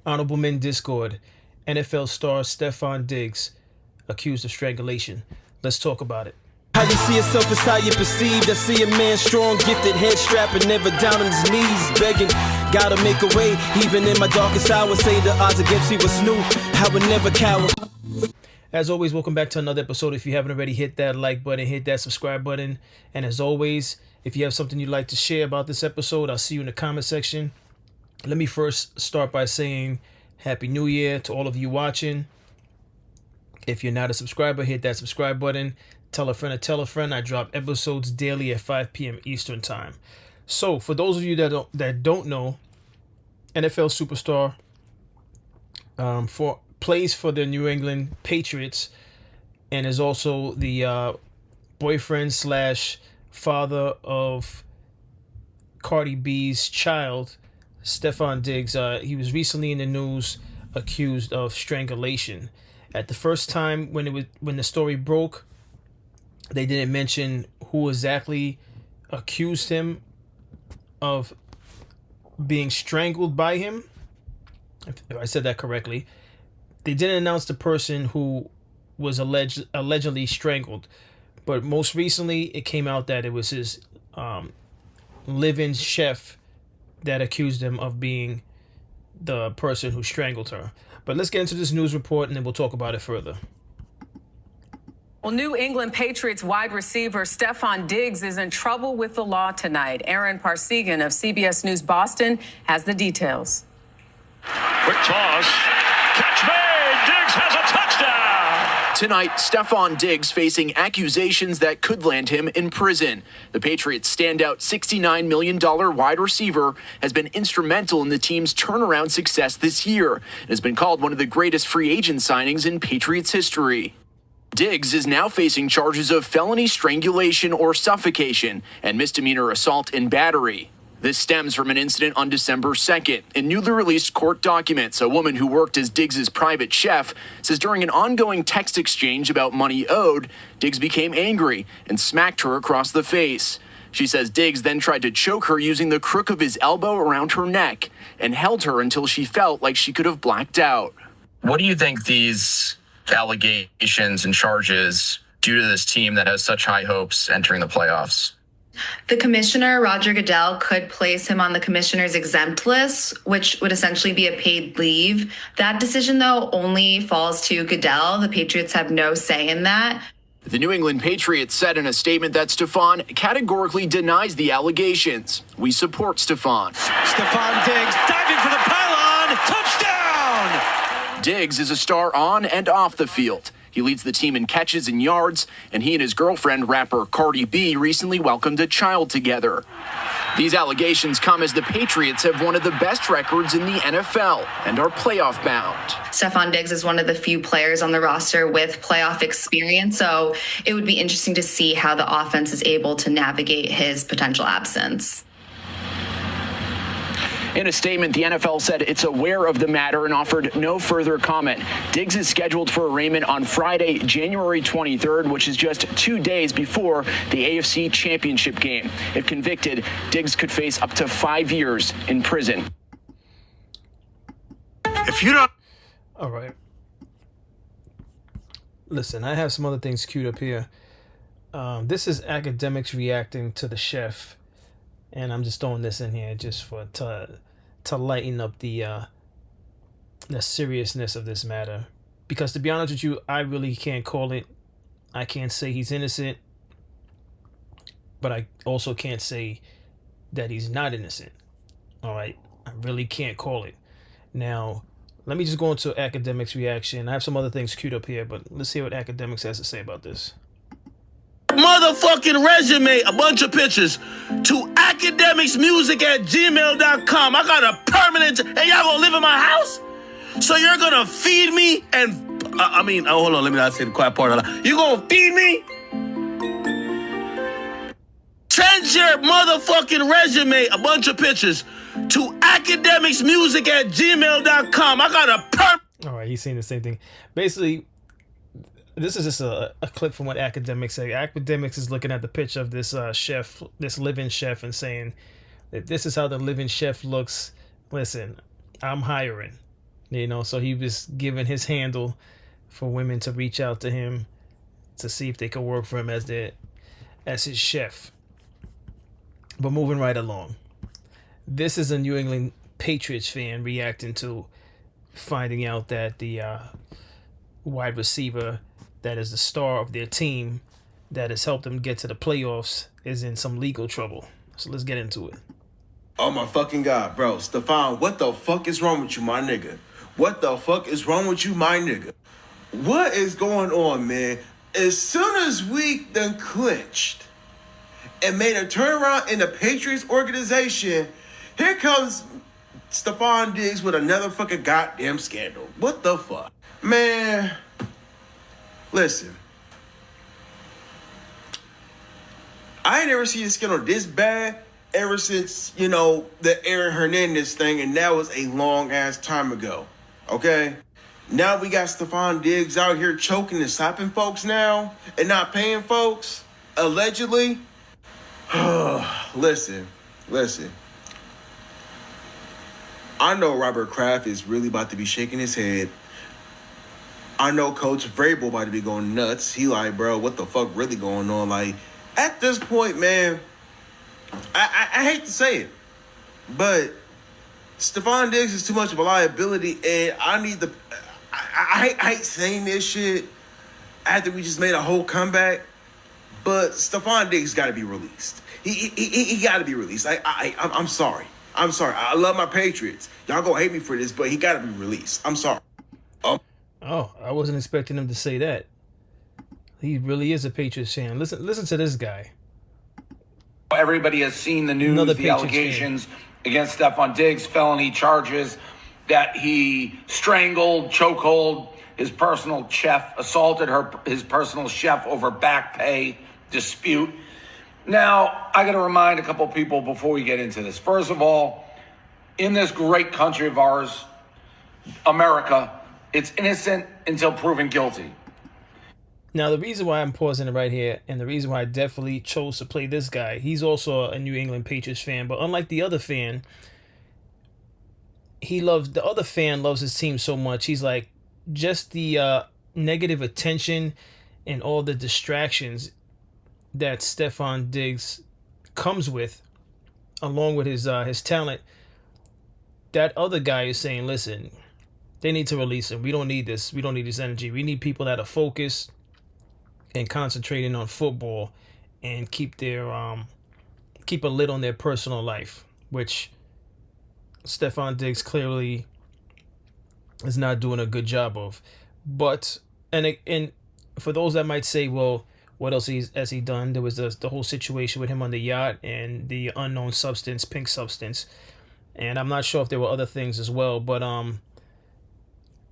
Honorable Men Discord. NFL star Stephon Diggs accused of strangulation. Let's talk about it. How you see yourself is how you perceived. I see a man strong, gifted, head strapping, never down on his knees, begging. Gotta make a way, even in my darkest hour. Say the odds against me was new. I would never cower. As always, welcome back to another episode. If you haven't already, hit that like button, hit that subscribe button. And as always, if you have something you'd like to share about this episode, I'll see you in the comment section. Let me first start by saying Happy New Year to all of you watching. If you're not a subscriber, hit that subscribe button. Tell a friend to tell a friend. I drop episodes daily at 5 p.m. Eastern Time. So, for those of you that don't know, NFL superstar plays for the New England Patriots and is also the boyfriend slash father of Cardi B's child, Stephon Diggs. He was recently in the news accused of strangulation. At the first time when the story broke, they didn't mention who exactly accused him of being strangled by him. If I said that correctly. They didn't announce the person who was allegedly strangled. But most recently, it came out that it was his live-in chef that accused him of being the person who strangled her. But let's get into this news report, and then we'll talk about it further. Well, New England Patriots wide receiver Stephon Diggs is in trouble with the law tonight. Aaron Parsegan of CBS News Boston has the details. Quick toss. Catch made. Diggs has a touchdown. Tonight, Stephon Diggs facing accusations that could land him in prison. The Patriots' standout $69 million wide receiver has been instrumental in the team's turnaround success this year and has been called one of the greatest free agent signings in Patriots history. Diggs is now facing charges of felony strangulation or suffocation and misdemeanor assault and battery. This stems from an incident on December 2nd. In newly released court documents, a woman who worked as Diggs' private chef says during an ongoing text exchange about money owed, Diggs became angry and smacked her across the face. She says Diggs then tried to choke her using the crook of his elbow around her neck and held her until she felt like she could have blacked out. What do you think these allegations and charges do to this team that has such high hopes entering the playoffs? The commissioner, Roger Goodell, could place him on the commissioner's exempt list, which would essentially be a paid leave. That decision, though, only falls to Goodell. The Patriots have no say in that. The New England Patriots said in a statement that Stephon categorically denies the allegations. We support Stephon. Stephon Diggs diving for the pylon. Touchdown! Diggs is a star on and off the field. He leads the team in catches and yards, and he and his girlfriend, rapper Cardi B, recently welcomed a child together. These allegations come as the Patriots have one of the best records in the NFL and are playoff bound. Stephon Diggs is one of the few players on the roster with playoff experience, so it would be interesting to see how the offense is able to navigate his potential absence. In a statement, the NFL said it's aware of the matter and offered no further comment. Diggs is scheduled for arraignment on Friday, January 23rd, which is just 2 days before the AFC Championship game. If convicted, Diggs could face up to 5 years in prison. If you don't... All right. Listen, I have some other things queued up here. This is academics reacting to the chef. And I'm just throwing this in here just to lighten up the seriousness of this matter. Because to be honest with you, I really can't call it. I can't say he's innocent. But I also can't say that he's not innocent. All right? I really can't call it. Now, let me just go into academics reaction. I have some other things queued up here, but let's see what academics has to say about this. Motherfucking resume, a bunch of pictures to academicsmusic@gmail.com. I got a permanent, and y'all gonna live in my house? So you're gonna feed me and, hold on, let me not say the quiet part. You gonna feed me? Send your motherfucking resume, a bunch of pictures to academicsmusic@gmail.com. I got a All right, he's saying the same thing. Basically, this is just a clip from what academics say. Academics is looking at the picture of this chef, this live-in chef, and saying that this is how the live-in chef looks. Listen, I'm hiring. You know, so he was giving his handle for women to reach out to him to see if they could work for him as his chef. But moving right along. This is a New England Patriots fan reacting to finding out that the wide receiver that is the star of their team that has helped them get to the playoffs is in some legal trouble. So let's get into it. Oh my fucking God, bro. Stephon, what the fuck is wrong with you, my nigga? What the fuck is wrong with you, my nigga? What is going on, man? As soon as we done clinched and made a turnaround in the Patriots organization, here comes Stephon Diggs with another fucking goddamn scandal. What the fuck? Man, listen. I ain't never seen a scandal this bad ever since, you know, the Aaron Hernandez thing, and that was a long-ass time ago, okay? Now we got Stephon Diggs out here choking and slapping folks now and not paying folks, allegedly. Listen. I know Robert Kraft is really about to be shaking his head. I know Coach Vrabel about to be going nuts. He like, bro, what the fuck really going on? Like, at this point, man, I hate to say it, but Stephon Diggs is too much of a liability, and I hate saying this shit after we just made a whole comeback, but Stephon Diggs got to be released. He got to be released. I'm sorry. I love my Patriots. Y'all gonna hate me for this, but he got to be released. I'm sorry. Oh, I wasn't expecting him to say that. He really is a Patriots fan. Listen to this guy. Everybody has seen the news, Another the Patriots allegations against Stephon Diggs, felony charges that he strangled, chokehold his personal chef, assaulted his personal chef over back pay dispute. Now, I got to remind a couple people before we get into this. First of all, in this great country of ours, America, it's innocent until proven guilty. Now, the reason why I'm pausing it right here, and the reason why I definitely chose to play this guy, he's also a New England Patriots fan, but unlike the other fan, the other fan loves his team so much. He's like, just the negative attention and all the distractions that Stephon Diggs comes with, along with his talent, that other guy is saying, listen, they need to release him. We don't need this. We don't need this energy. We need people that are focused and concentrating on football and keep a lid on their personal life, which Stephon Diggs clearly is not doing a good job of. But and for those that might say, well, what else has he done? There was the whole situation with him on the yacht and the unknown substance, pink substance, and I'm not sure if there were other things as well. But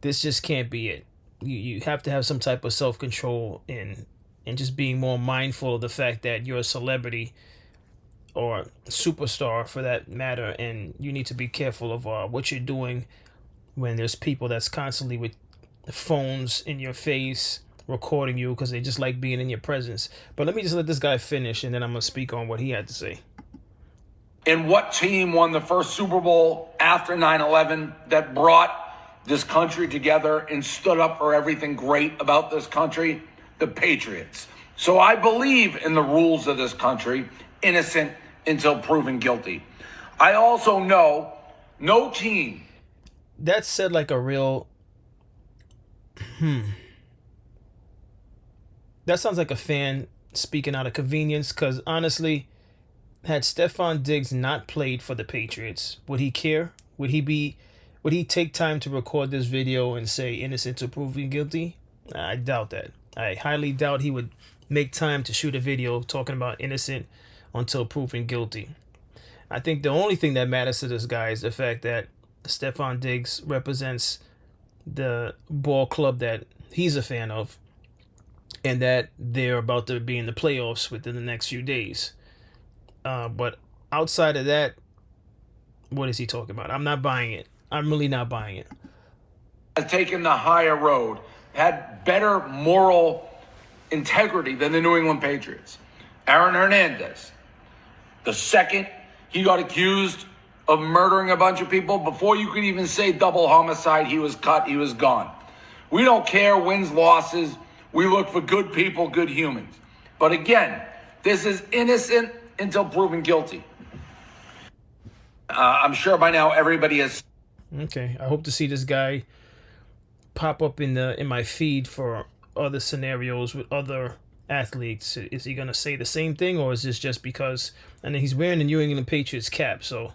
this just can't be it. You have to have some type of self-control and just being more mindful of the fact that you're a celebrity or superstar for that matter, and you need to be careful of what you're doing when there's people that's constantly with phones in your face recording you because they just like being in your presence. But let me just let this guy finish, and then I'm going to speak on what he had to say. And what team won the first Super Bowl after 9/11 that brought this country together and stood up for everything great about this country? The Patriots. So I believe in the rules of this country, innocent until proven guilty. I also know no team. That said like a real... That sounds like a fan speaking out of convenience, because honestly, had Stephon Diggs not played for the Patriots, would he care? Would he take time to record this video and say innocent to proven guilty? I doubt that. I highly doubt he would make time to shoot a video talking about innocent until proven guilty. I think the only thing that matters to this guy is the fact that Stephon Diggs represents the ball club that he's a fan of, and that they're about to be in the playoffs within the next few days. But outside of that, what is he talking about? I'm not buying it. I'm really not buying it. Has taken the higher road, had better moral integrity than the New England Patriots. Aaron Hernandez, the second he got accused of murdering a bunch of people. Before you could even say double homicide, he was cut, he was gone. We don't care wins, losses. We look for good people, good humans. But again, this is innocent until proven guilty. I'm sure by now everybody has. Okay, I hope to see this guy pop up in my feed for other scenarios with other athletes. Is he gonna say the same thing, or is this just because? And he's wearing the New England Patriots cap, so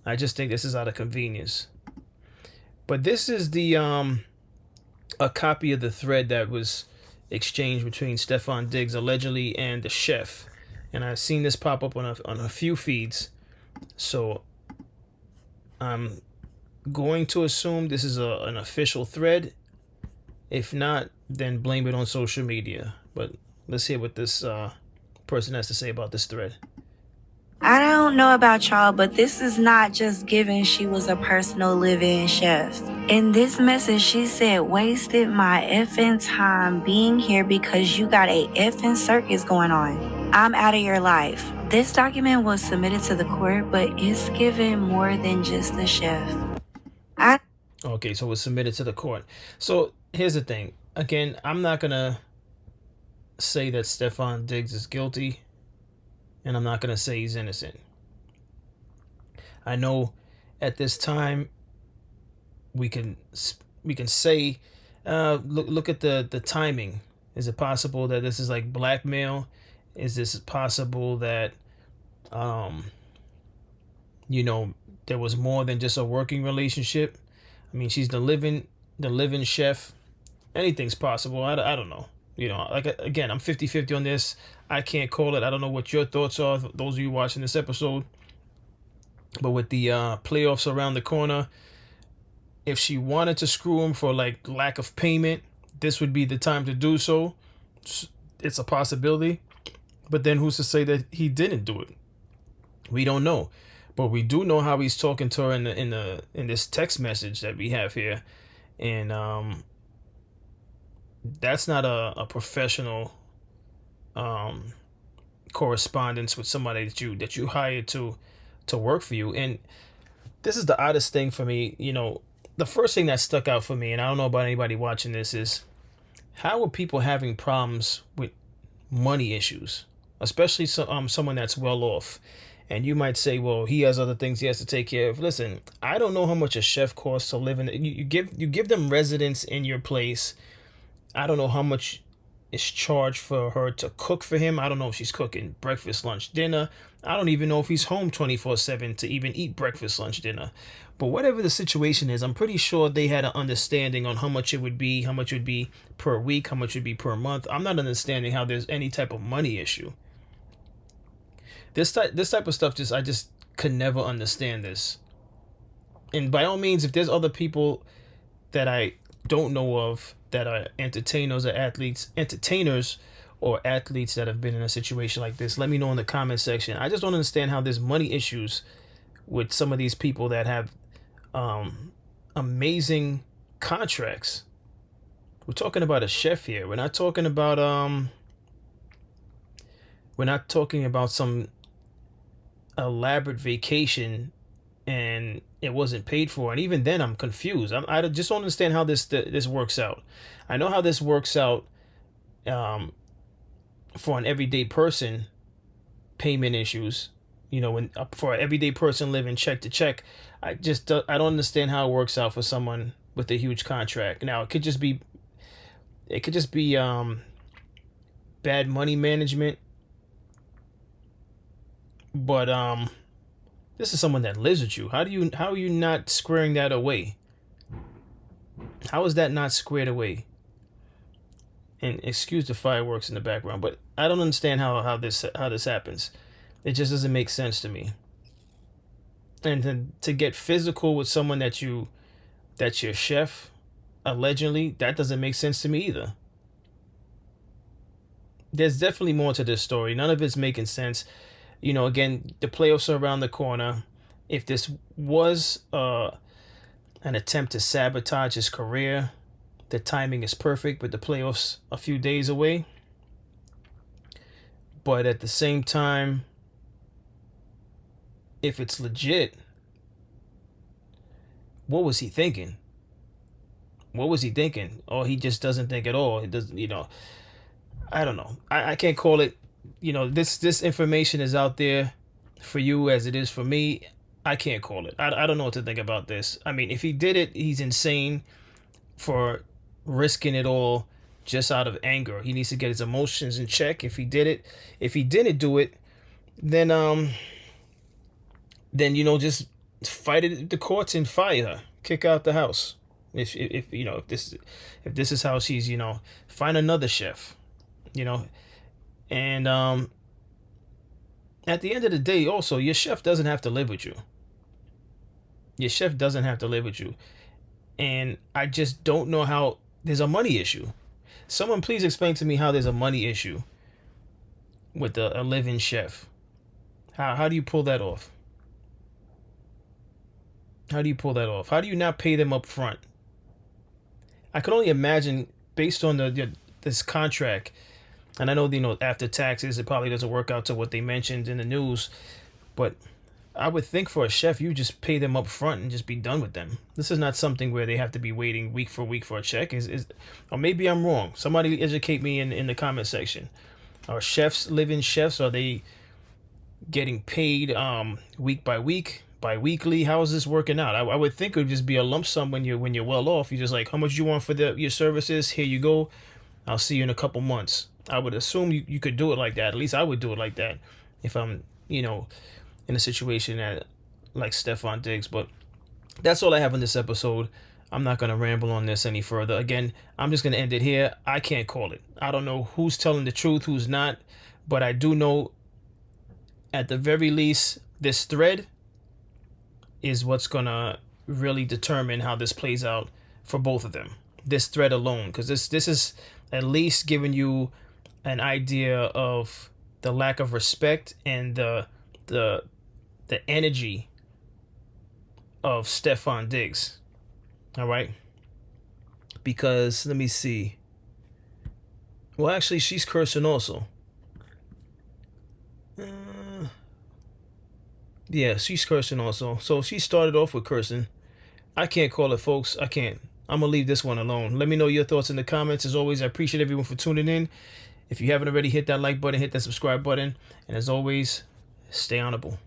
I just think this is out of convenience. But this is the a copy of the thread that was exchanged between Stephon Diggs allegedly and the chef, and I've seen this pop up on a few feeds, so I'm going to assume this is an official thread. If not, then blame it on social media. But let's hear what this person has to say about this thread. I don't know about y'all, but this is not just given she was a personal live-in chef. In this message, she said, wasted my effing time being here because you got a effing circus going on. I'm out of your life. This document was submitted to the court, but it's given more than just the chef. Okay, so it was submitted to the court. So here's the thing. Again, I'm not going to say that Stephon Diggs is guilty, and I'm not going to say he's innocent. I know at this time we can say, look at the timing. Is it possible that this is like blackmail? Is this possible that, there was more than just a working relationship? I mean, she's the living chef. Anything's possible. I don't know. Like, again, I'm 50-50 on this. I can't call it. I don't know what your thoughts are, those of you watching this episode. But with the playoffs around the corner, if she wanted to screw him for like lack of payment, this would be the time to do so. It's a possibility. But then who's to say that he didn't do it? We don't know. But we do know how he's talking to her in this text message that we have here. And that's not a professional correspondence with somebody that you hired to work for you. And this is the oddest thing for me. The first thing that stuck out for me, and I don't know about anybody watching this, is how are people having problems with money issues, especially someone that's well off. And you might say, well, he has other things he has to take care of. Listen, I don't know how much a chef costs to live in. You give them residence in your place. I don't know how much is charged for her to cook for him. I don't know if she's cooking breakfast, lunch, dinner. I don't even know if he's home 24/7 to even eat breakfast, lunch, dinner. But whatever the situation is, I'm pretty sure they had an understanding on how much it would be per week, how much it would be per month. I'm not understanding how there's any type of money issue. This type of stuff, I just could never understand this. And by all means, if there's other people that I don't know of that are entertainers or athletes that have been in a situation like this, let me know in the comment section. I just don't understand how there's money issues with some of these people that have amazing contracts. We're talking about a chef here. We're not talking about some elaborate vacation and it wasn't paid for. And even then, I'm confused. I just don't understand how this works out. I know how this works out for an everyday person, payment issues. When for an everyday person living check to check, I don't understand how it works out for someone with a huge contract. Now it could just be bad money management. But this is someone that lives with you. How are you not squaring that away? How is that not squared away? And excuse the fireworks in the background, but I don't understand how this happens. It just doesn't make sense to me. And to get physical with someone that's your chef, allegedly, that doesn't make sense to me either. There's definitely more to this story. None of it's making sense. Again, the playoffs are around the corner. If this was an attempt to sabotage his career, the timing is perfect with the playoffs a few days away. But at the same time, if it's legit, what was he thinking? What was he thinking? Or he just doesn't think at all. He doesn't, I don't know. I can't call it, this information is out there for you as it is for me. I can't call it. I don't know what to think about this. I mean, if he did it, he's insane for risking it all just out of anger. He needs to get his emotions in check. If he didn't do it, then just fight it at the courts and fire her, kick her out the house. If this is how she's, find another chef, and at the end of the day, also, your chef doesn't have to live with you. Your chef doesn't have to live with you. And I just don't know how there's a money issue. Someone please explain to me how there's a money issue with a live-in chef. How do you pull that off? How do you pull that off? How do you not pay them up front? I can only imagine, based on this contract, and I know, after taxes, it probably doesn't work out to what they mentioned in the news, but I would think for a chef, you just pay them up front and just be done with them. This is not something where they have to be waiting week for week for a check. Or maybe I'm wrong. Somebody educate me in the comment section. Are chefs, live-in chefs, are they getting paid week by week, bi-weekly? How is this working out? I would think it would just be a lump sum when you're well off. You're just like, how much you want for your services? Here you go. I'll see you in a couple months. I would assume you could do it like that. At least I would do it like that if I'm, in a situation like Stephon Diggs. But that's all I have in this episode. I'm not going to ramble on this any further. Again, I'm just going to end it here. I can't call it. I don't know who's telling the truth, who's not. But I do know, at the very least, this thread is what's going to really determine how this plays out for both of them. This thread alone. Because this is at least giving you an idea of the lack of respect and the energy of Stephon Diggs. All right? Because, let me see. Well, actually, she's cursing also. Yeah, she's cursing also. So she started off with cursing. I can't call it, folks. I can't. I'm going to leave this one alone. Let me know your thoughts in the comments. As always, I appreciate everyone for tuning in. If you haven't already, hit that like button, hit that subscribe button. And as always, stay honorable.